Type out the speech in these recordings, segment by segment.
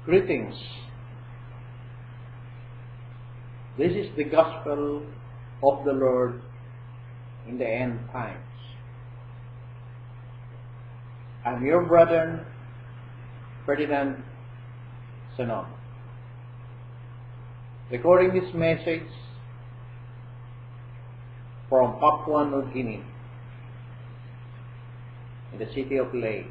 Greetings. This is the gospel of the Lord in the end times. I'm your brother, Ferdinand Sanon, recording this message from Papua New Guinea, in the city of Ley.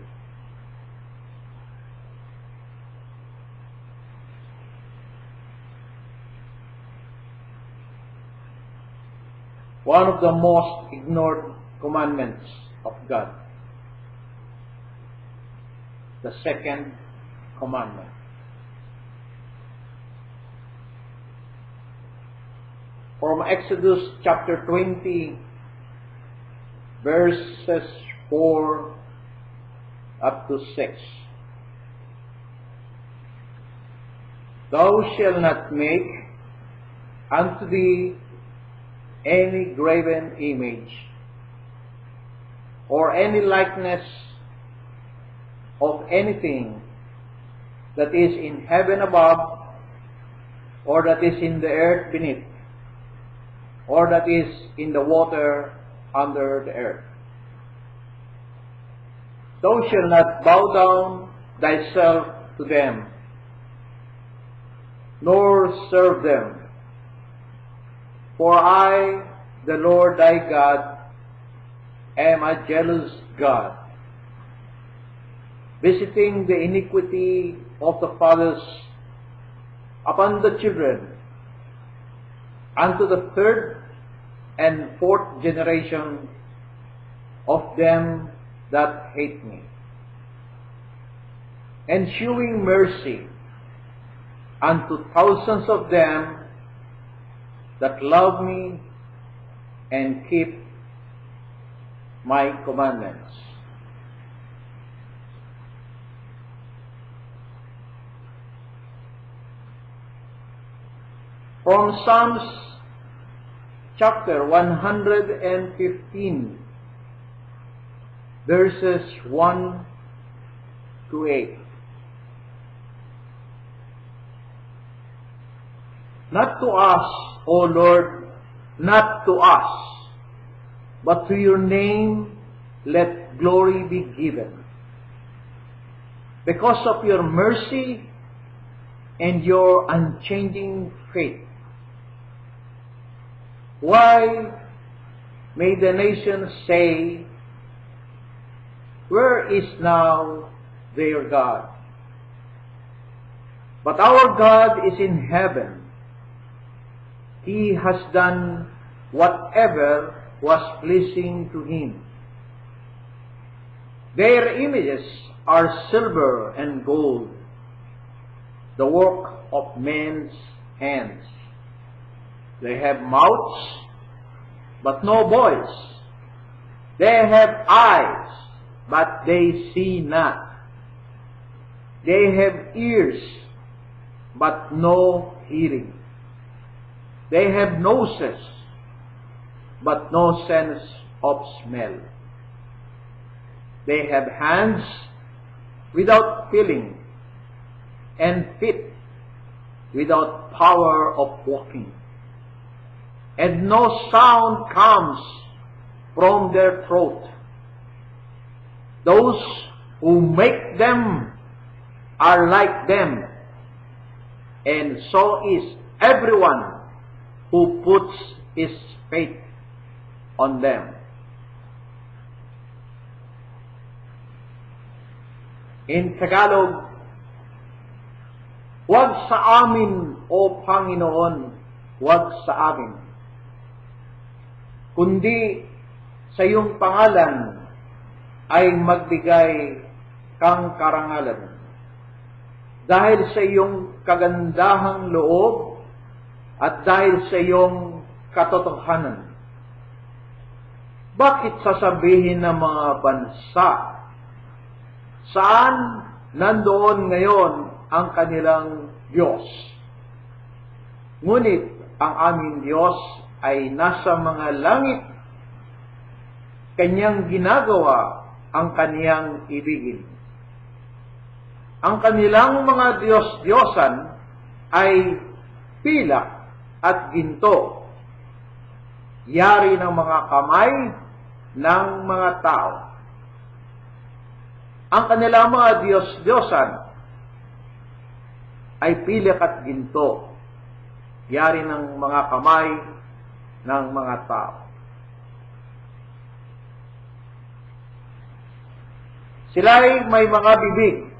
One of the most ignored commandments of God, the second commandment. From Exodus chapter 20, verses 4 up to 6. Thou shalt not make unto thee any graven image, or any likeness of anything that is in heaven above, or that is in the earth beneath, or that is in the water under the earth. Thou shalt not bow down thyself to them, nor serve them. For I, the Lord thy God, am a jealous God, visiting the iniquity of the fathers upon the children, unto the third and fourth generation of them that hate me, and shewing mercy unto thousands of them that love me and keep my commandments. From Psalms chapter 115, verses 1 to 8. Not to us, O Lord, not to us, but to your name let glory be given, because of your mercy and your unchanging faith. Why may the nations say, where is now their God? But our God is in heaven. He has done whatever was pleasing to him. Their images are silver and gold, the work of men's hands. They have mouths, but no voice. They have eyes, but they see not. They have ears, but no hearing. They have noses, but no sense of smell. They have hands without feeling, and feet without power of walking. And no sound comes from their throat. Those who make them are like them, and so is everyone who puts his faith on them. In Tagalog, huwag sa amin, O Panginoon, huwag sa amin, kundi sa iyong pangalan ay magbigay kang karangalan. Dahil sa iyong kagandahang loob at dahil sa iyong katotohanan. Bakit sasabihin ng mga bansa, saan nandoon ngayon ang kanilang Diyos? Ngunit ang aming Diyos ay nasa mga langit. Kanyang ginagawa ang kaniyang ibigin. Ang kanilang mga Diyos-Diyosan ay pilak at ginto, yari ng mga kamay ng mga tao. Ang kanilang mga Diyos-Diyosan ay pilak at ginto, yari ng mga kamay ng mga tao. Sila'y may mga bibig,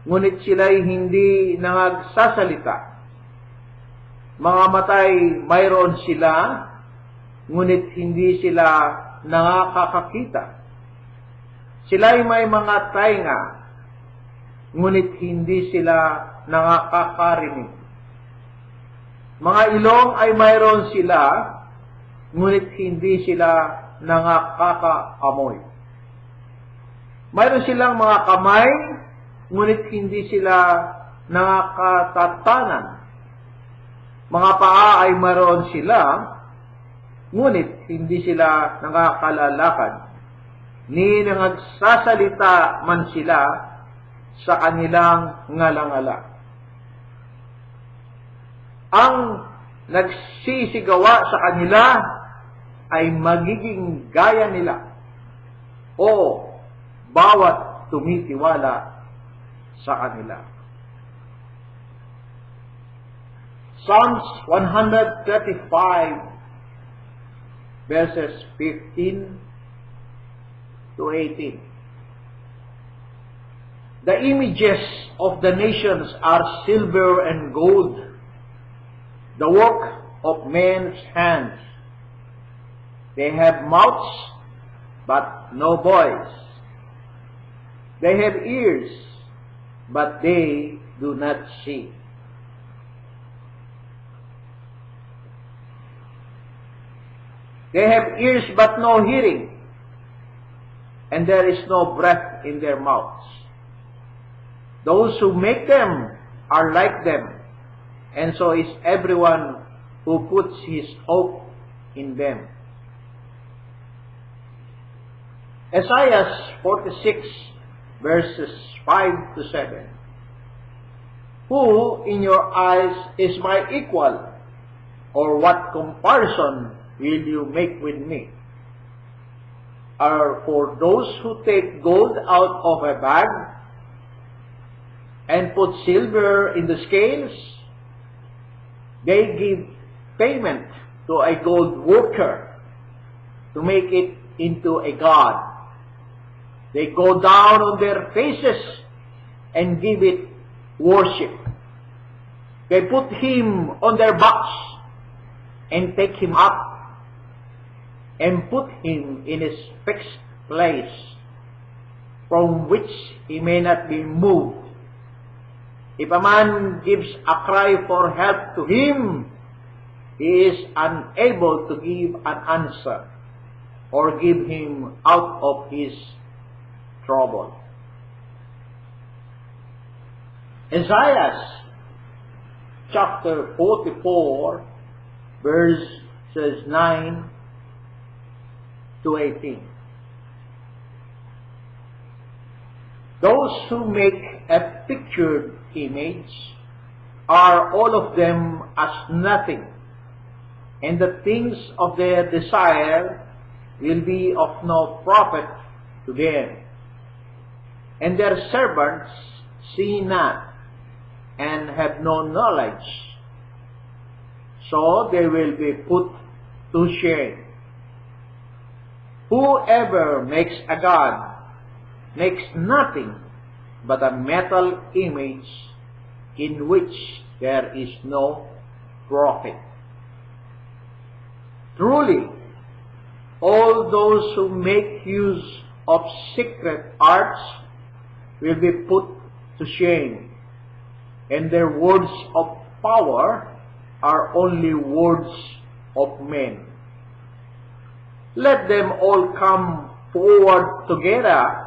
ngunit sila'y hindi nagsasalita. Mga matay mayroon sila, ngunit hindi sila nakakakita. Sila'y may mga tainga, ngunit hindi sila nakakarinig. Mga ilong ay mayroon sila, ngunit hindi sila nakakaamoy. Mayroon silang mga kamay, ngunit hindi sila nakakatatanan. Mga paa ay mayroon sila, ngunit hindi sila nakakalalakad. Ni nagsasalita man sila sa kanilang ngala-ngala. Ang nagsisigawa sa kanila ay magiging gaya nila o bawat tumitiwala sa kanila. Psalms 135 verses 15 to 18. The images of the nations are silver and gold, the work of men's hands. They have mouths, but no voice. They have ears, but they do not see. They have ears, but no hearing, and there is no breath in their mouths. Those who make them are like them, and so is everyone who puts his hope in them. Isaiah 46 verses 5 to 7. Who in your eyes is my equal? Or what comparison will you make with me? Are for those who take gold out of a bag and put silver in the scales? They give payment to a gold worker to make it into a god. They go down on their faces and give it worship. They put him on their backs and take him up and put him in his fixed place from which he may not be moved. If a man gives a cry for help to him, he is unable to give an answer or give him out of his trouble. Isaiah chapter 44 verses 9 to 18. Those who make a pictured image are all of them as nothing, and the things of their desire will be of no profit to them. And their servants see not, and have no knowledge, so they will be put to shame. Whoever makes a god makes nothing but a metal image in which there is no profit. Truly, all those who make use of secret arts will be put to shame, and their words of power are only words of men. Let them all come forward together.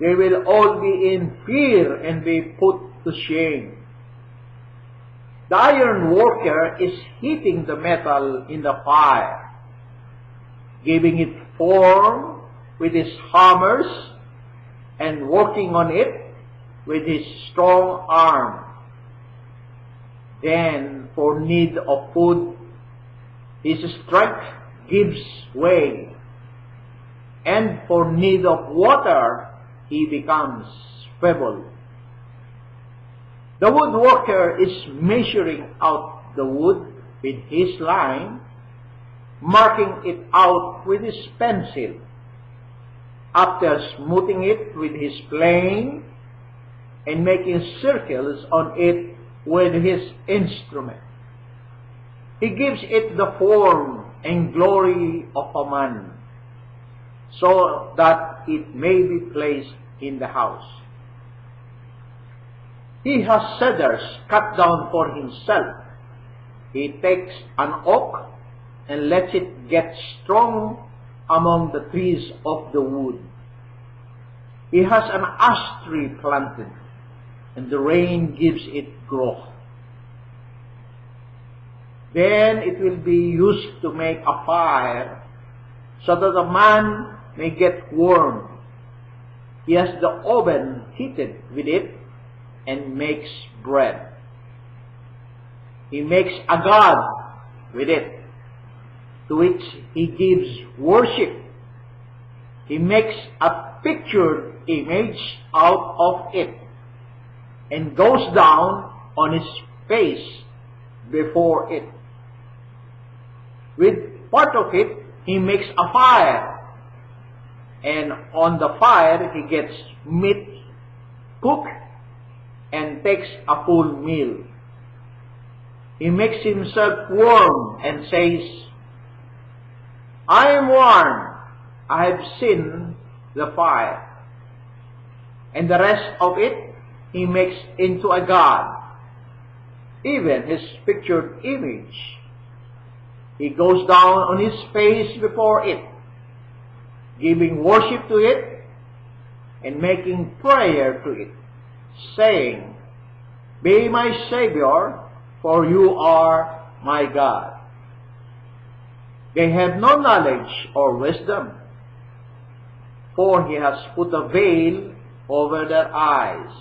They will all be in fear and be put to shame. The iron worker is heating the metal in the fire, giving it form with his hammers and working on it with his strong arm. Then, for need of food, his strength gives way, and for need of water, he becomes feeble. The woodworker is measuring out the wood with his line, marking it out with his pencil. After smoothing it with his plane and making circles on it with his instrument, he gives it the form and glory of a man, so that it may be placed in the house. He has cedars cut down for himself. He takes an oak and lets it get strong among the trees of the wood. He has an ash tree planted, and the rain gives it growth. Then it will be used to make a fire, so that a man may get warm. He has the oven heated with it and makes bread. He makes a god with it, to which he gives worship. He makes a pictured image out of it, and goes down on his face before it. With part of it, he makes a fire, and on the fire he gets meat cooked and takes a full meal. He makes himself warm and says, I am warm, I have seen the fire. And the rest of it he makes into a god, even his pictured image. He goes down on his face before it, giving worship to it and making prayer to it, saying, Be my Savior, for you are my God. They have no knowledge or wisdom, for he has put a veil over their eyes,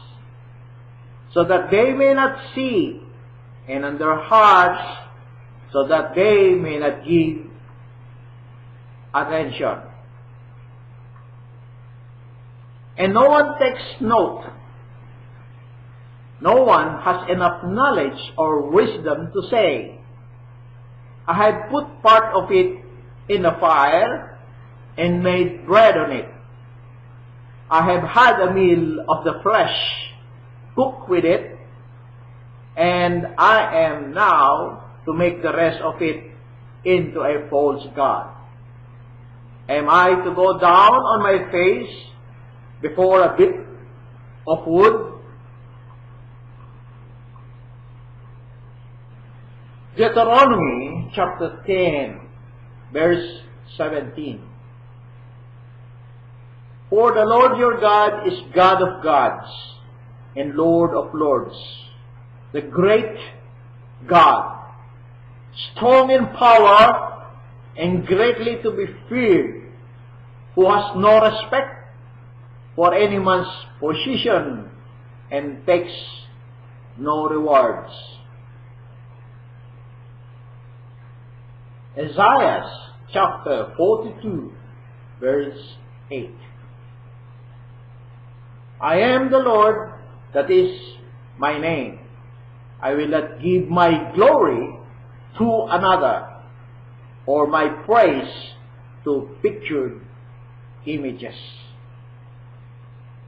so that they may not see, and on their hearts, so that they may not give attention. And no one takes note. No one has enough knowledge or wisdom to say, I have put part of it in the fire and made bread on it. I have had a meal of the flesh, cooked with it, and I am now to make the rest of it into a false god. Am I to go down on my face before a bit of wood? Deuteronomy chapter 10, verse 17. For the Lord your God is God of gods and Lord of lords, the great God, strong in power and greatly to be feared, who has no respect for any man's position and takes no rewards. Isaiah chapter 42, verse 8. I am the Lord, that is my name. I will not give my glory to another, or my praise to pictured images.